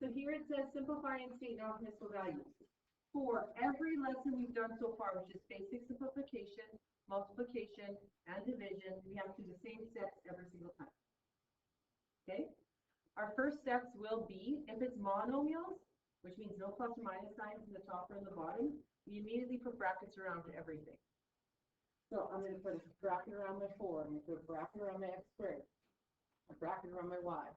So here it says simplify and state non-permissible values. For every lesson we've done so far, which is basic simplification, multiplication, and division, we have to do the same steps every single time. Okay? Our first steps will be, if it's monomials, which means no plus or minus signs in the top or in the bottom, we immediately put brackets around to everything. So I'm going to put a bracket around my 4, I'm going to put a bracket around my x squared, a bracket around my y.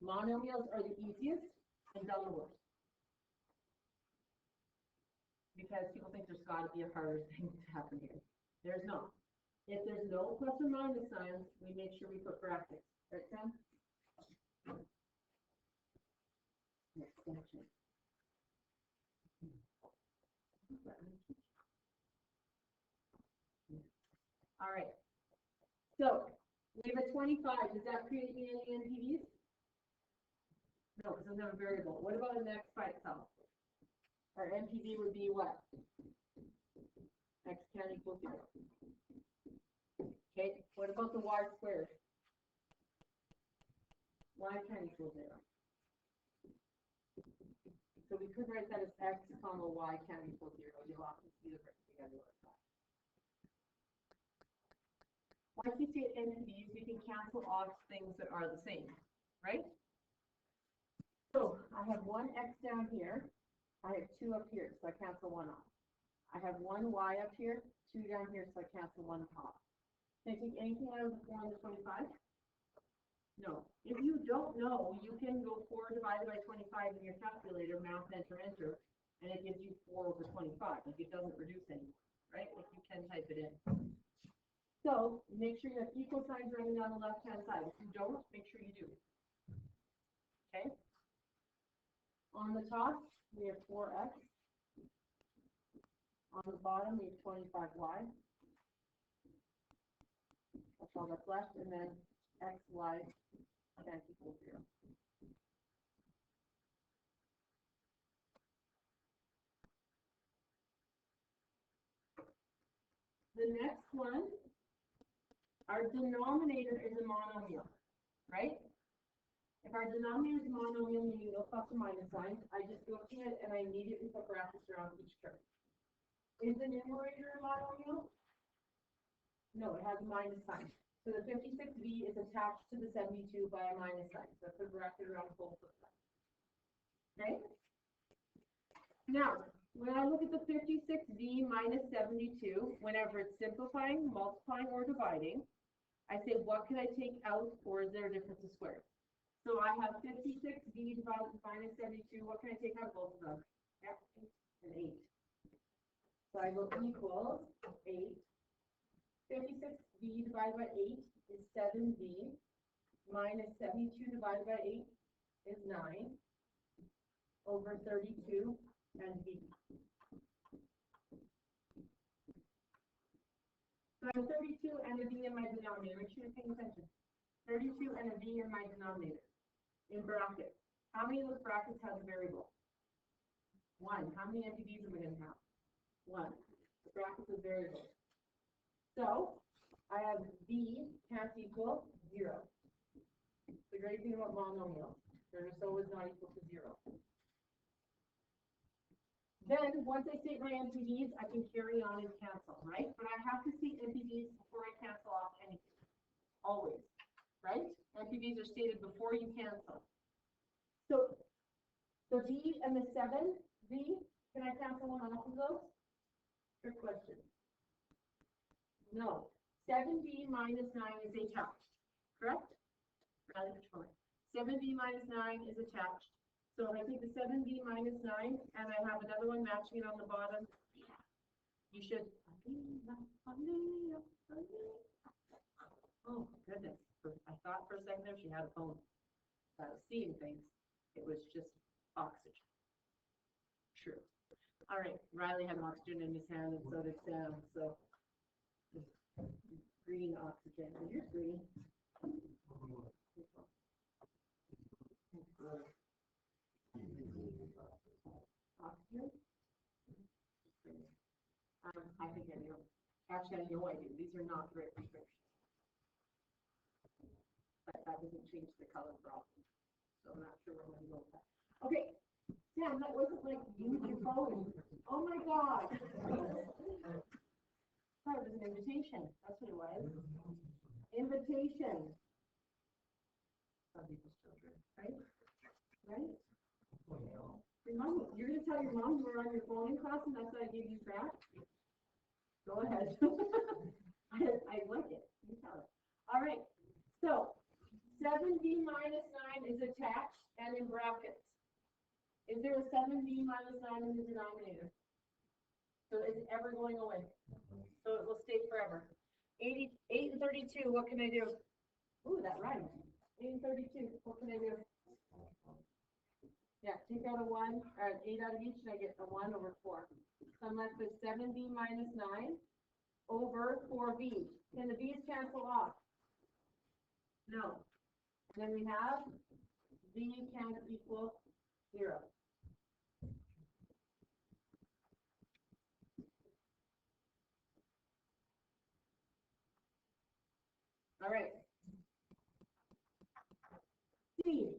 Monomials are the easiest and done the worst. Because people think there's got to be a harder thing to happen here. There's not. If there's no plus or minus signs, we make sure we put brackets. Right, Sam? Next section. All right. So we have a 25. Does that create me any NPVs? No, because it doesn't have a variable. What about an x by itself? Our NPV would be what? X can equal 0. Okay, what about the y squared? Y can equal 0. So we could write that as x comma y can equal 0. You'll often see the written together like that. Once you see NPVs, we can cancel off things that are the same, right? So I have one x down here. I have 2 up here, so I cancel 1 off. I have 1 y up here, 2 down here, so I cancel 1 off. Can I take anything out of the 4 and the 25? No. If you don't know, you can go 4 divided by 25 in your calculator, math, enter, enter, and it gives you 4 over 25. Like it doesn't reduce anymore, right? Like you can type it in. So make sure you have equal signs running down the left-hand side. If you don't, make sure you do. Okay? On the top, we have 4x. On the bottom, we have 25y. That's all that's left, and then xy can't equal 0. The next one, our denominator is a monomial, right? If our denominator is a monomial, meaning no plus or minus signs, I just go to it and I immediately put brackets around each term. Is the numerator a monomial? No, it has a minus sign. So the 56b is attached to the 72 by a minus sign. So I put a bracket around both of them. Okay? Now, when I look at the 56b minus 72, whenever it's simplifying, multiplying, or dividing, I say, what can I take out, or is there a difference of squares? So I have 56b divided by minus 72. What can I take out of both of them? Yeah, and 8. So I go equals 8. 56b divided by 8 is 7b. Minus 72 divided by 8 is 9. Over 32 and b. So I have 32 and a b in my denominator. Make sure you're paying attention. 32 and a b in my denominator. In brackets. How many of those brackets have a variable? 1. How many NPVs am I going to have? 1. The bracket is variable. So I have b can't equal 0. The great thing about monomials, their so is not equal to 0. Then once I state my NPVs, I can carry on and cancel, right? But I have to state NPVs before I cancel off anything. Always, right? NPVs are stated before you cancel. So the b and the 7b, can I cancel one off of those? Good question. No. 7b minus 9 is attached, correct? Rather, 7b minus 9 is attached. So if I take the 7b minus 9 and I have another one matching it on the bottom, you should. Oh, goodness. I thought for a second there she had a phone. I was seeing things. It was just oxygen. True. All right. Riley had oxygen in his hand, and so did Sam. So green oxygen. And you're green. Oxygen? I think I do. Actually, I know I do. These are not great prescriptions. But that doesn't change the color problem. So I'm not sure where I'm going to go with that. Okay, Sam, that wasn't like use your phone. Oh my God. That was an invitation. That's what it was. Invitation. Some people's children, right? Right? Your mom, you're going to tell your mom you were on your phone in class and that's why I gave you crap? Go ahead. I like it. You tell it. All right. So 7b minus 9 is attached and in brackets. Is there a 7b minus 9 in the denominator? So is it ever going away? So it will stay forever. 8 and 32, what can I do? Ooh, that rhymes. 8 and 32, what can I do? Yeah, take out a 1, or 8 out of each, and I get a 1 over 4. So I'm left with 7b minus 9 over 4b. Can the b's cancel off? No. And then we have b can't equal 0. All right. C.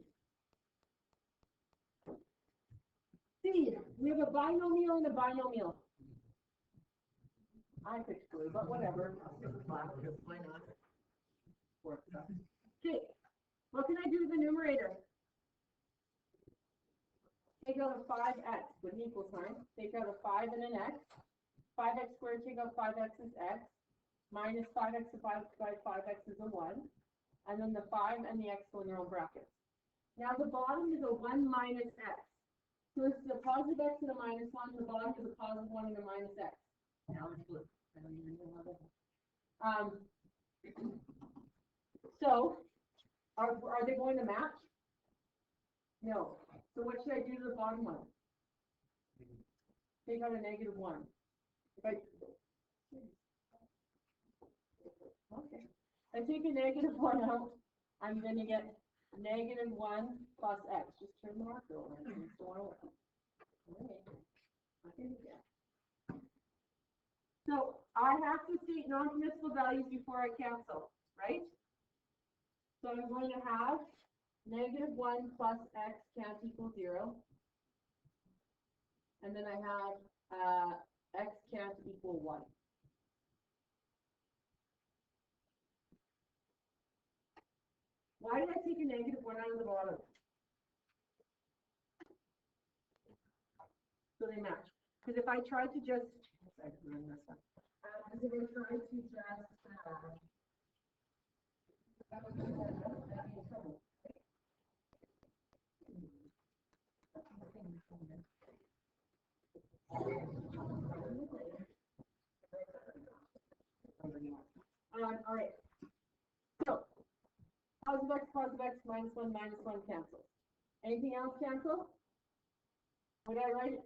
C. We have a binomial and a binomial. I picked blue, but whatever. Why not? Okay. What can I do with the numerator? Take out a 5x with an equal sign. Take out a 5 and an x. 5x squared, take out 5x is x. Minus 5x divided by 5x is a 1. And then the 5 and the x go in their own brackets. Now the bottom is a 1 minus x. So this is a positive x and a minus 1. The bottom is a positive 1 and a minus x. Now it's blue. I don't even know how that. So are they going to match? No. So what should I do to the bottom one? Take out a negative 1. If I take a negative 1 out, I'm going to get negative 1 plus x. Just turn the marker over. So I have to state non-permissible values before I cancel, right? So I'm going to have negative 1 plus x can't equal 0. And then I have x can't equal 1. Why did I take a negative 1 out of the bottom? So they match. Because if I tried to just, if I tried to just, all right. So positive x minus 1 cancels. Anything else cancel? Would I write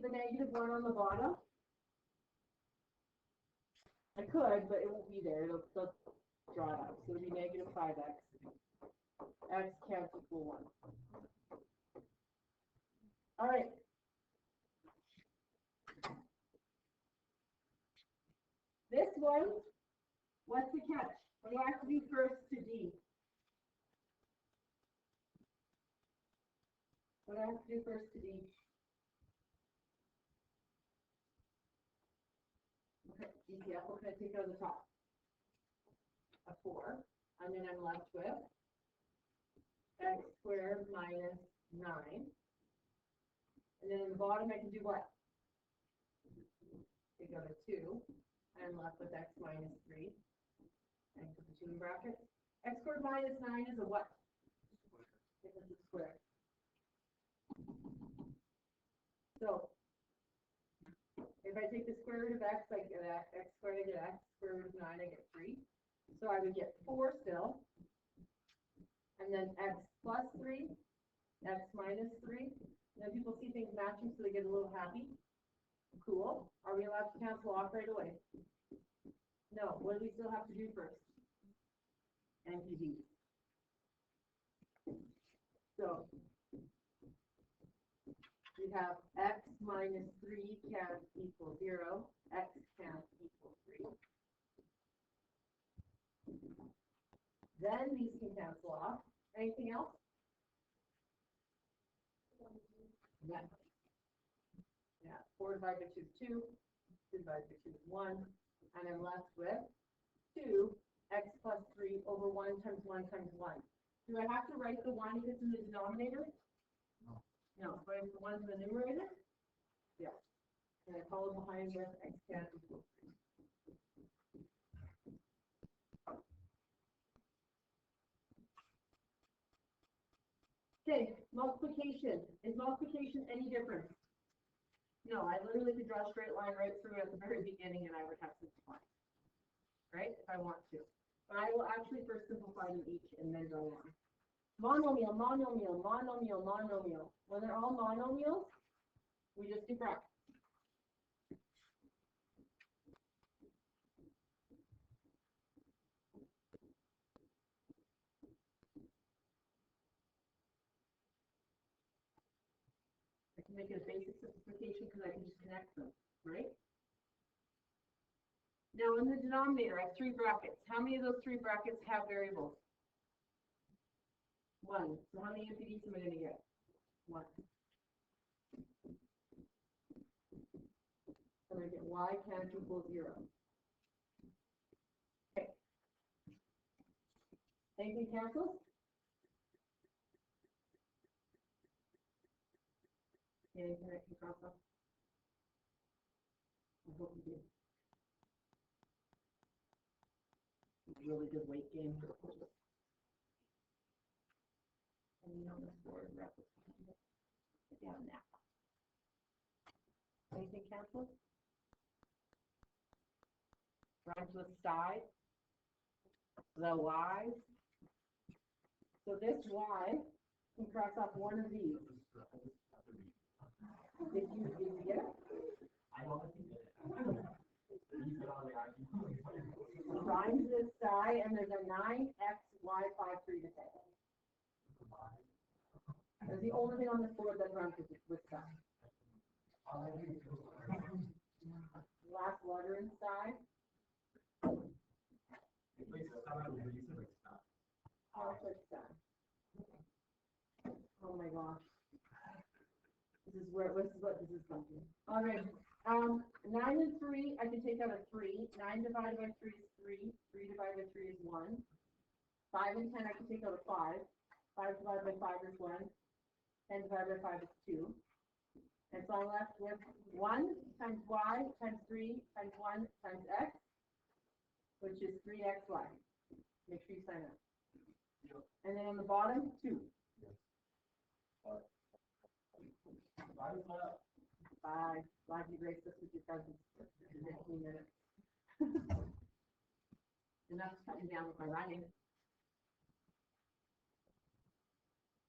the negative 1 on the bottom? I could, but it won't be there. It'll draw it out. So it'll be negative 5x. X can't equal 1. All right. This one, what's the catch? What do I have to do first to D? What do I have to do first to D? Okay, DCF, what can I take out of the top? A 4. And then I'm left with x squared minus 9. And then in the bottom I can do what? Take out a 2. I'm left with x minus 3. And put the 2 in brackets. X squared minus 9 is a what? It's a square. So if I take the square root of x, I get x squared, I get x. Square root of 9, I get 3. So I would get 4 still. And then x plus 3, x minus 3. Now people see things matching, so they get a little happy. Cool. Are we allowed to cancel off right away? No. What do we still have to do first? NPV. So we have x minus 3 can't equal 0. X can't equal 3. Then these can cancel off. Anything else? Yeah. Yeah, 4 divided by 2 is 2, 2 divided by 2 is 1, and I'm left with 2x plus 3 over 1 times 1 times 1. Do I have to write the 1 if it's in the denominator? No. No, but if the 1's in the numerator? Yeah. And I follow behind with x can equals 3. Okay, multiplication. Is multiplication any different? No, I literally could draw a straight line right through at the very beginning and I would have simplify. Right? If I want to. But I will actually first simplify them each and then go on. Monomial, monomial, monomial, monomial. When they're all monomials, we just do brackets. I can make it a basic simplification because I can just connect them, right? Now in the denominator, I have 3 brackets. How many of those 3 brackets have variables? 1. So how many empty am I going to get? 1. And I get y can't equal 0. Okay. Anything cancels? Anything that can cross off? I hope you do. Really good weight game. And you know this board reference. Get down now. Anything cancels? Rhymes with side. The y's. So this y can cross off one of these. Did you get it? I don't think you did it. Rhymes with side, and there's a 9x, y, 5, 3 to say. That's the only thing on this board that rhymes with side. Last letter inside. Oh my gosh. This is what this is something. All right. 9 and 3, I can take out a 3. 9 divided by 3 is 3. 3 divided by 3 is 1. 5 and 10, I can take out a 5. 5 divided by 5 is 1. 10 divided by 5 is 2. And so I'm left with 1 times y times 3 times 1 times x, which is 3xy. Make sure you sign up. And then on the bottom, 2. Bye. Glad you graced us with your presence for 15 minutes. Enough to cut you down with my writing.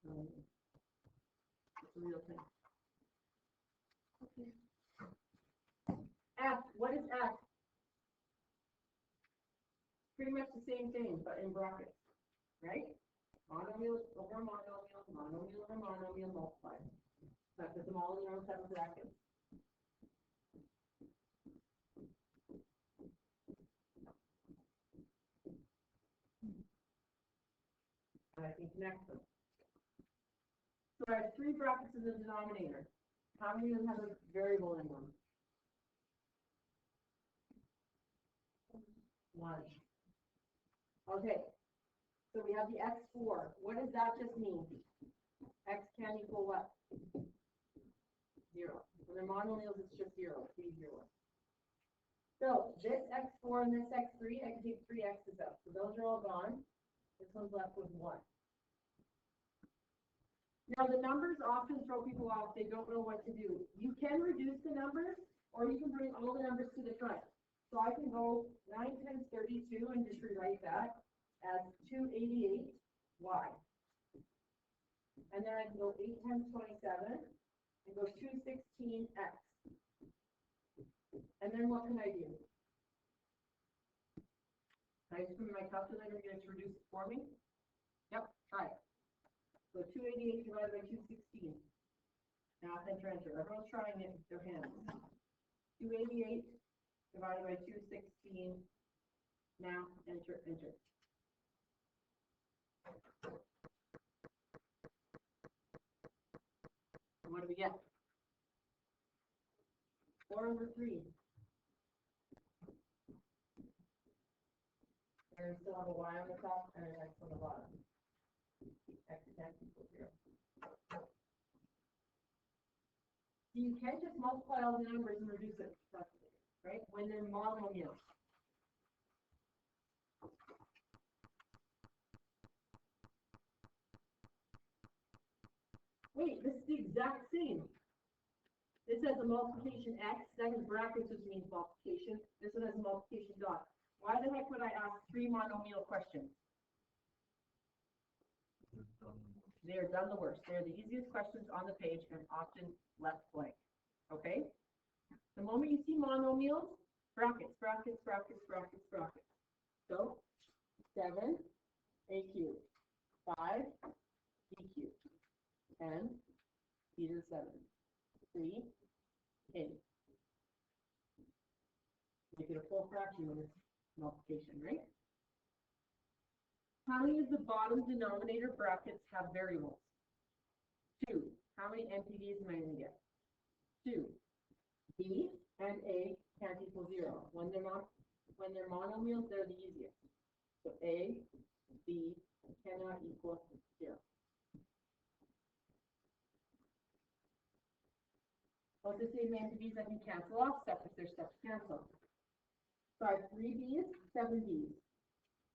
It's a real thing. Okay. F. What is F? Pretty much the same thing, but in brackets, right? Monomial over monomial, monomial over monomial multiplied. So I put them all in their own 7 brackets. And I can connect them. So I have 3 brackets in the denominator. How many of them have a variable in them? 1. Okay. So we have the x4. What does that just mean? X can equal what? 0. When they're monomials, it's just 0. 3, 0. So this x4 and this x3, I can take 3 x's out. So those are all gone. This one's left with 1. Now the numbers often throw people off. They don't know what to do. You can reduce the numbers, or you can bring all the numbers to the front. So I can go 9 times 32 and just rewrite that as 288y. And then I can go 8 times 27 and go 216x. And then what can I do? Can I just put my calculator and get it to reduce it for me? Yep, try it. So 288 divided by 216. Math, enter, enter. Everyone's trying it with their hands. 288 divided by 216. Math, enter, enter. And what do we get? 4/3. And we still have a y on the top and an x on the bottom. X can't equal 0. You can't just multiply all the numbers and reduce it, right? When they're monomials. Wait, this is the exact same. This has a multiplication x, that has brackets, which means multiplication. This one has a multiplication dot. Why the heck would I ask 3 monomial questions? They are done the worst. They are the easiest questions on the page and often left blank. Okay? The moment you see monomials, brackets, brackets, brackets, brackets, brackets. So, 7, a cubed, 5, b cubed, 10, e to the 7, 3, a. Make it a full fraction when it's multiplication, right? How many of the bottom denominator brackets have variables? 2. How many NPVs am I going to get? 2. B and A can't equal 0. When they're monomials, they're the easiest. So A, B cannot equal 0. What's the same NPVs I can cancel off stuff if there's stuff to cancel? So I have 3 B's, 7 B's.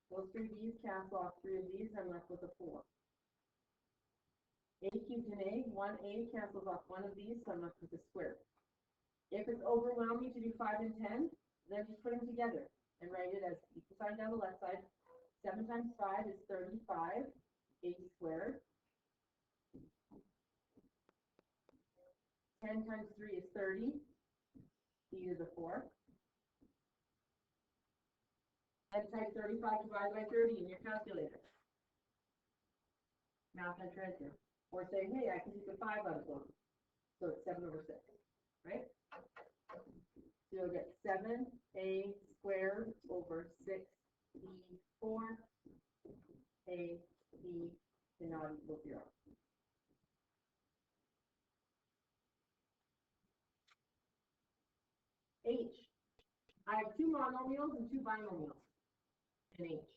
Those 3 B's cancel off 3 of these, I'm left with a 4. A cubed and A, 1A cancels off 1 of these, so I'm left with a square. If it's overwhelming to do 5 and 10, then just put them together and write it as equal sign down the left side. 7 times 5 is 35, A squared. 10 times 3 is 30, e to the 4. And type 35 divided by 30 in your calculator. Math and transfer. Or say, hey, I can take the 5 out of them. So it's 7/6, right? So you'll get 7a squared over 6b4. A, b cannot equal 0. H. I have 2 monomials and 2 binomials in H.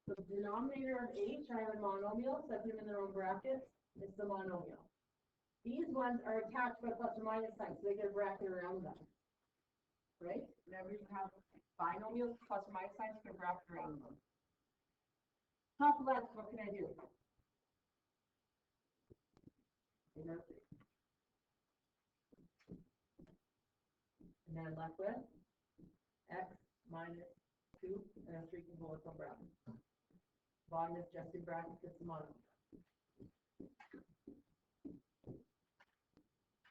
So the denominator of H, I have a monomial, so I put them in their own brackets. It's the monomial. These ones are attached by plus or minus sign, so they get a bracket around them. Right? Whenever you have binomials plus or minus signs, you can bracket around them. Top left, what can I do? And then I'm left with x minus 2, and I'm 3 can hold some bracket. Bottom is just in brackets, it's the monomial.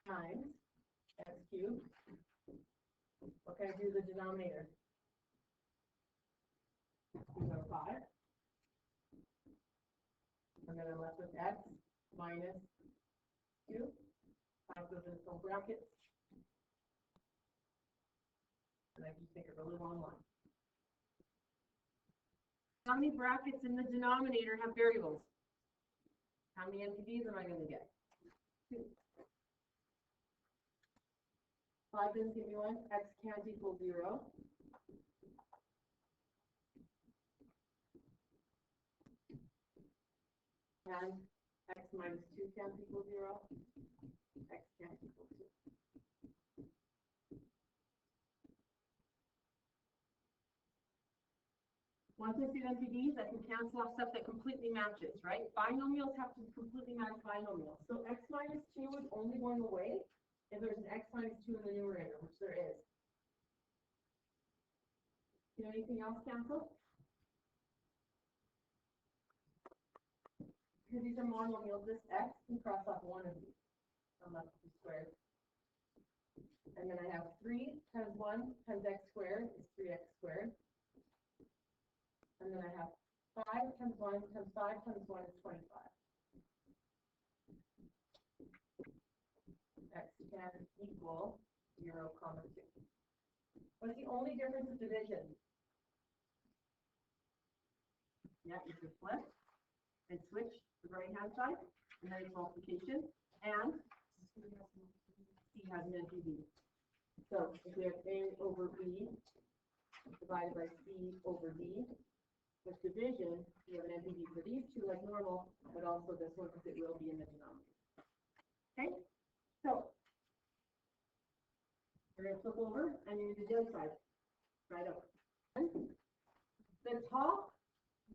Times x cubed. What can I do with the denominator? 5. And then I'm left with x minus 2. 5 goes in some brackets. And I just think of a little long line. How many brackets in the denominator have variables? How many NPVs am I going to get? 2. 5 doesn't give me 1. X can't equal 0. And x minus 2 can't equal 0. X can't equal 2. Once I see NPVs, I can cancel off stuff that completely matches, right? Binomials have to completely match binomials. So x minus 2 is only going away if there's an x minus 2 in the numerator, which there is. Can anything else cancel? Because these are monomials, this x can cross off one of these. I'm left with squared. And then I have 3 times 1 times x squared is 3x squared. And then I have 5 times 1 times 5 times 1 is 25. X can equal 0, 2. What is the only difference of division? Yeah, you can flip and switch to the right-hand side, and then it's multiplication, and C has an NPV. So if we have A over B divided by C over D, with division, we have an NPV for these two like normal, but also this one because it will be in the denominator. Okay, so we're going to flip over and you do the other side. Right up. The top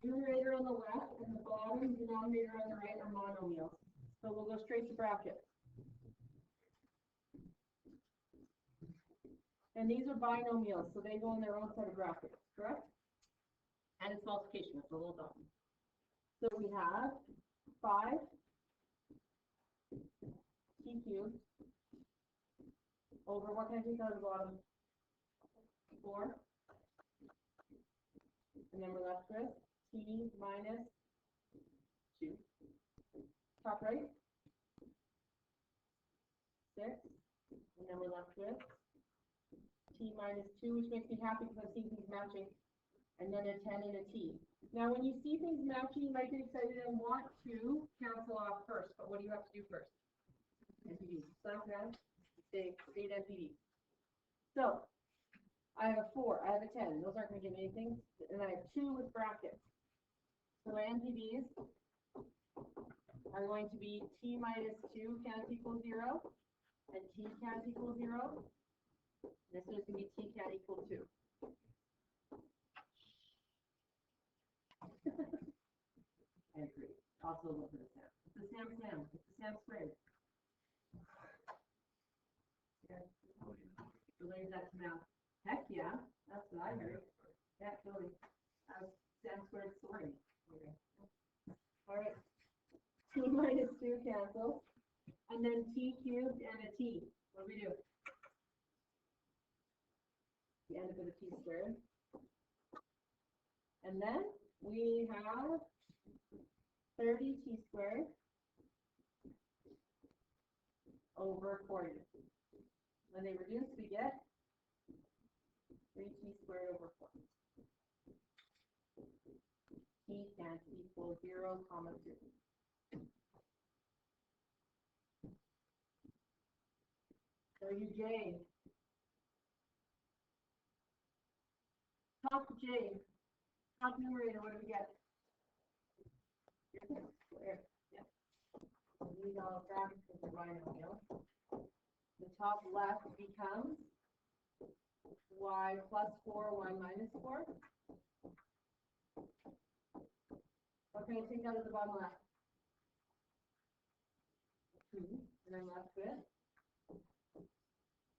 numerator on the left and the bottom denominator on the right are monomials. So we'll go straight to brackets. And these are binomials, so they go in their own set of brackets, correct? And it's multiplication, it's a little dumb. So we have 5 t cubed over, what can I take out of the bottom? 4. And then we're left with t minus 2. Top right, 6. And then we're left with t minus 2, which makes me happy because I'm seeing things matching. And then a 10 and a t. Now, when you see things matching, you might get excited and want to cancel off first. But what do you have to do first? NPV. So now, state NPV. So, I have a 4, I have a 10. Those aren't going to give me anything. And I have 2 with brackets. So my NPVs are going to be t minus 2 can't equal 0. And t can't equal 0. This is going to be t can't equal 2. I agree. Also look at the SAM. It's the SAM. It's the SAM squared. Yeah. Related that to math. Heck yeah. That's what I heard. Yeah, totally. SAM squared sorting. Okay. All right. T minus 2 cancels. And then t cubed and a t. What do we do? We end up with a t squared. And then we have 30 t squared over 40. When they reduce, we get 3t squared over 40. T can't equal 0, comma 2. So you J. Top J. Top numerator, what do we get? Square. Yeah. These all brackets is a binomial. The top left becomes y plus 4, y minus 4. What can I take out of the bottom left? 2. And I'm left with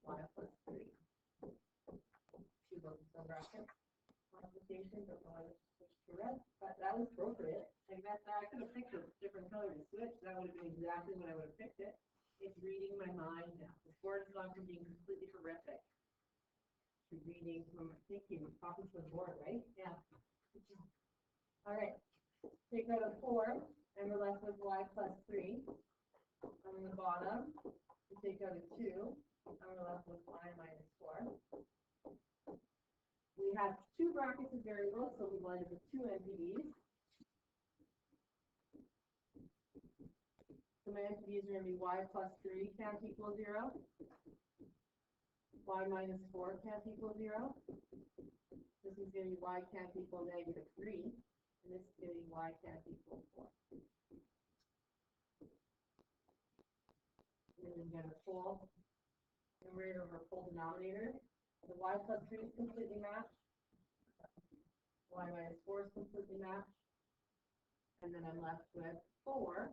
y plus 3. 2 goes in brackets. Multiplication, but I switched to red. But that was appropriate. Like that, I could have picked a different color to switch. That would have been exactly when I would have picked it. It's reading my mind now. The board has gone from being completely horrific to reading from thinking, talking to the board, right? Yeah. All right. Take out a 4, and we're left with y plus 3. On the bottom, we take out a 2, and we're left with y minus 4. We have 2 brackets of variables, so we wind up with 2 NPVs. So my NPVs are going to be y plus 3 can't equal 0. Y minus 4 can't equal 0. This is going to be y can't equal negative 3. And this is going to be y can't equal 4. And then we have a full numerator over full denominator. The y plus 3 is completely matched. Y minus 4 is completely matched. And then I'm left with 4.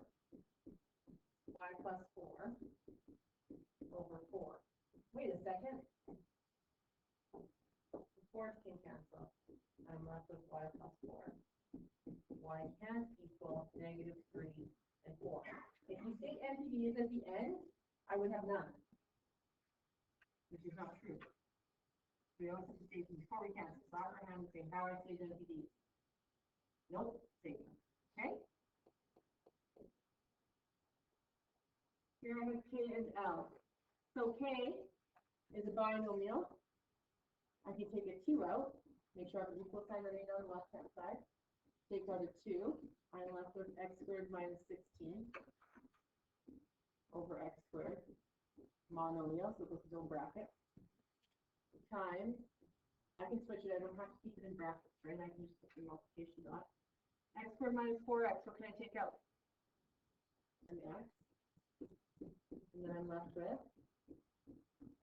Y plus 4 over 4. Wait a second. The 4's can cancel. I'm left with y plus 4. Y can't equal negative 3 and 4. If you say NPV is at the end, I would have none. Which is not true. We also have to say before we cancel. So I'm going to say how I say NPV. Nope, same. Okay? Here I have K and L. So K is a binomial. I can take a 2 out, make sure I have an equal sign remain on the left-hand side. take out a 2, I'm left with x squared minus 16 over x squared, monomial, so this is own bracket, times, I can switch it, I don't have to keep it in brackets, right? I can just put the multiplication dot. X squared minus 4x, what can I take out? An x, and then I'm left with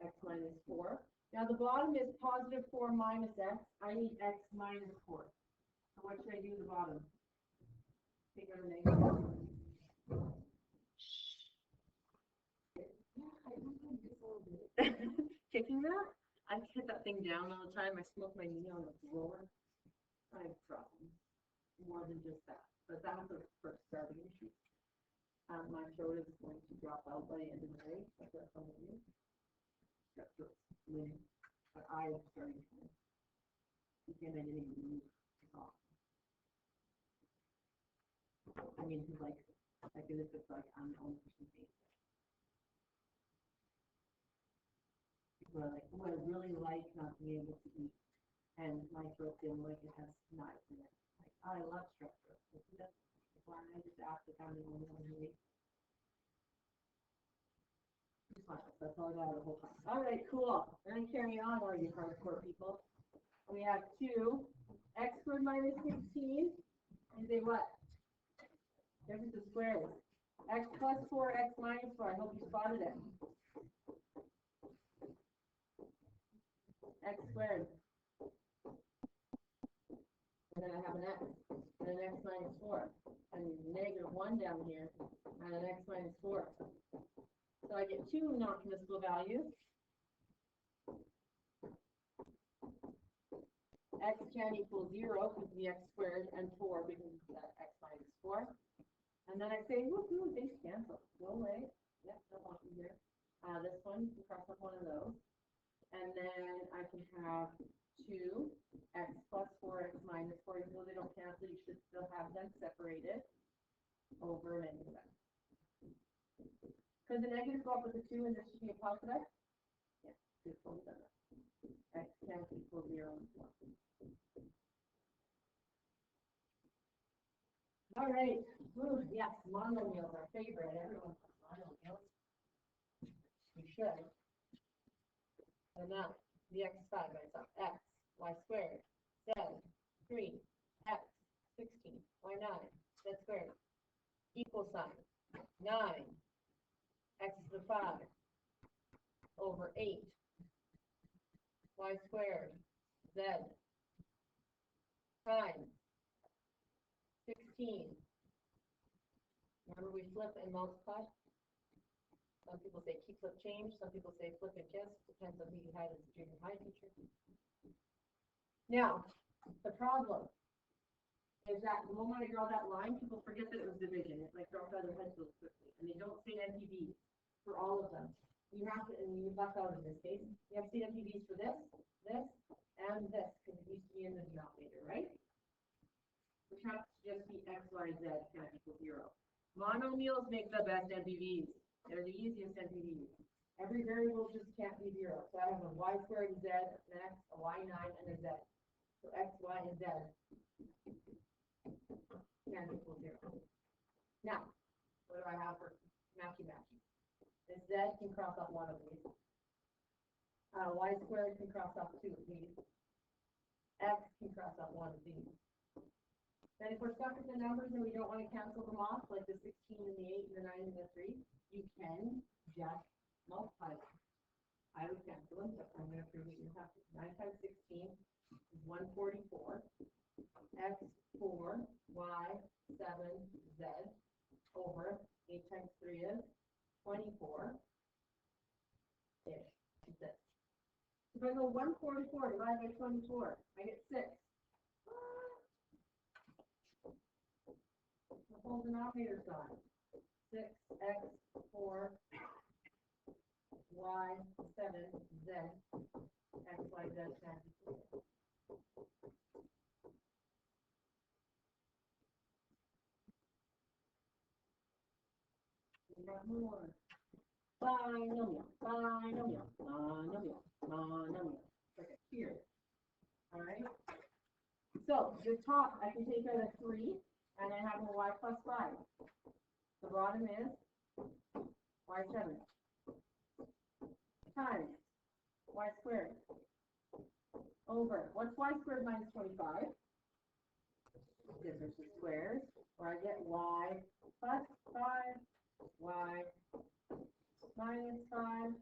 x minus 4. Now the bottom is positive 4 minus x, I need x minus 4. So what should I do at the bottom? Take out a negative. Kicking that? I hit that thing down all the time. I smoke my knee on the floor. I have problems. More than just that. But that's a first starting issue. My throat is going to drop out by the end of the day. Like that's on the news. Got throat bleeding. But I am starting to. Again, I didn't even move to talk. I mean, he's like as if it's like I'm the only person saying it. People are like, oh, I really like not being able to eat. And my throat feeling like it has knives in it. Like, I love strep throat. That's why I just asked if I'm the only one who eats. That's all I got the whole time. All right, cool. We're going to carry on, all you hardcore people. We have 2 x squared minus 16 and say what? Difference of squares. X plus 4, x minus 4. I hope you spotted it. X squared. And then I have an x. And an x minus 4. And negative 1 down here. And an x minus 4. So I get 2 non-divisible values. X can equal 0 because of the x squared, and 4 because of that x minus 4. And then I say, woohoo, they cancel. Go away. Yep, don't want you here. This one, you cross up one of those. And then I can have 2 x plus 4 x minus 4. Even though they don't cancel, you should still have them separated over negative x. Could the negative go up with the 2 and this should be a positive? Yeah, it's totally done that. X can equal 0 and 1. All right. Ooh, yes, monomials are favorite. Everyone loves monomials. You should. And now, the x side by itself. X, y squared, z, 3, x, 16, y 9, z squared. Equal sign. 9, x to the 5, over 8, y squared, z, times 16. Remember we flip and multiply? Some people say keep, flip, change. Some people say flip and kiss. Depends on who you had as a junior high teacher. Now, the problem is that the moment I draw that line, people forget that it was division. It like drops out of their heads so quickly. And they don't say NPVs for all of them. You have to, and you left out in this case, you have to see NPVs for this, this, and this, because it used to be in the denominator, right? Which has to just be x, y, z can't equal 0. Monomials make the best NPVs. They're the easiest NPVs. Every variable just can't be 0. So I have a y squared, z, an x, a y9, and a z. So x, y, and z can't equal 0. Now, what do I have for matchy-matchy? The z can cross off one of these. Y squared can cross off 2 of these. X can cross off one of these. Then if we're stuck with the numbers and we don't want to cancel them off, like the 16 and the 8 and the 9 and the 3, you can just multiply them. I would cancel them, but I'm going to prove that you have to. 9 times 16 is 144. X, 4, Y, 7, Z, over 8 times 3 is 24. Ish. Is this. If I go 144 divided by 24, I get 6. The whole denominator side. 6x, 4, y, 7, z, x, y, z, we got more. Binomial, binomial, binomial, binomial. Okay, here. All right. So the top, I can take out a 3, and I have a y plus 5. The bottom is y7 times y squared over, what's y squared minus 25? Difference of squares, where I get y plus 5, y minus 5.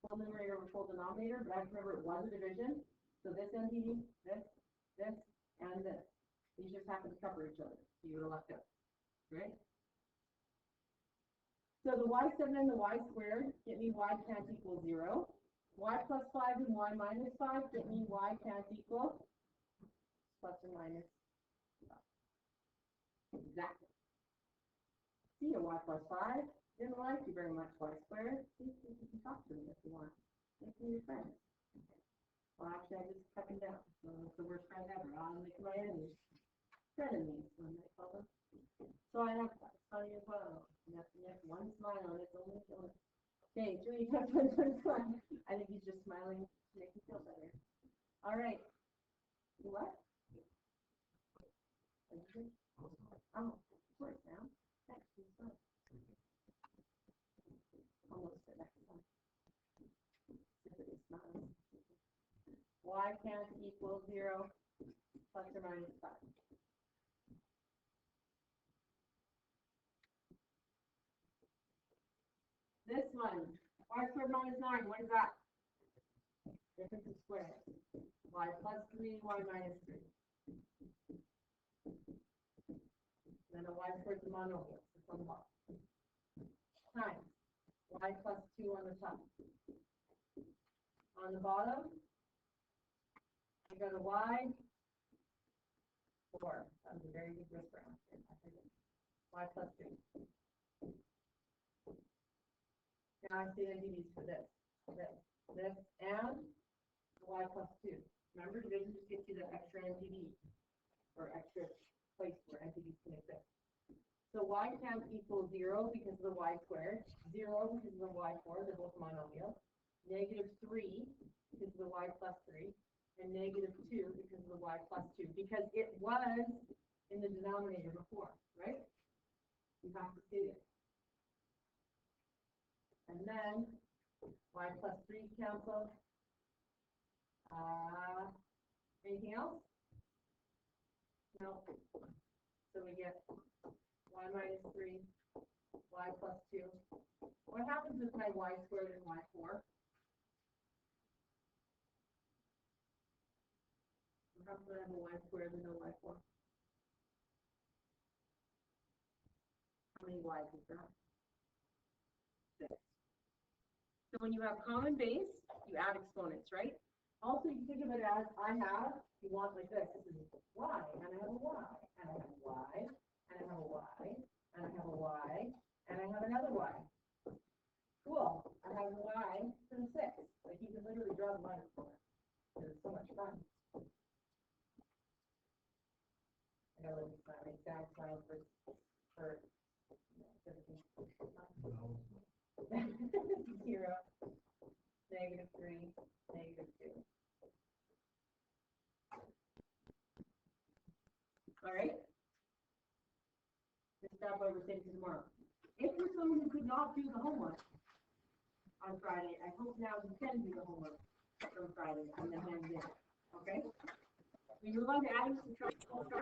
Full numerator over full denominator, but I have to remember it was a division. So this NTD, this, and this. These just happen to cover each other. So you would have left out, right? So the y7 and the y squared get me y can't equal 0. Y plus 5 and y minus 5 get me y can't equal plus or minus 5. Exactly. See a y plus 5. Didn't like you very much, y squared. You can talk to me if you want. Make me your friend. Well, actually, I just cut him down. So it's the worst friend ever. I'll make my enemies. Frenemies, when they call them. So I have that. Funny as well. Yes, one smile, and it's only killing. Okay, 3 times 1 times 1. I think he's just smiling to make me feel better. All right. What? Oh, of course now. Next, almost the next one. Y can't equal 0 plus or minus 5. This one, y squared minus 9, what is that? Difference of squares. Y plus 3, y minus 3. Then a y squared is a monomial, it's on the bottom. Times y plus 2 on the top. On the bottom, I got a y 4. That was a very good whisper. Y plus 3. Now I see NDVs for this, and y plus 2. Remember, division just gets you the extra NDV, or extra place where NDVs can exist. So y can't equal 0 because of the y squared, 0 because of the y4, they're both monomial, negative 3 because of the y plus 3, and negative 2 because of the y plus 2, because it was in the denominator before, right? You have to see it. And then y plus 3 cancel. Anything else? No. So we get y minus 3, y plus 2. What happens with my y squared and y4? What happens when I have a y squared and no y4? How many y's is that? 6. So when you have common base, you add exponents, right? Also, you think of it as I have, you want like this. This is y, and I have a y, and I have a y, and I have a y, and I have a y, and I have another y. Cool. I have a y to the 6. Like you can literally draw the line for it. It's so much fun. I gotta look at my exact file for everything. 0, negative 3, negative 2. All right. Let's stop overthinking tomorrow. If you're someone who could not do the homework on Friday, I hope now you can do the homework from Friday and then hand it in. Okay? When you move on to adding, subtracting,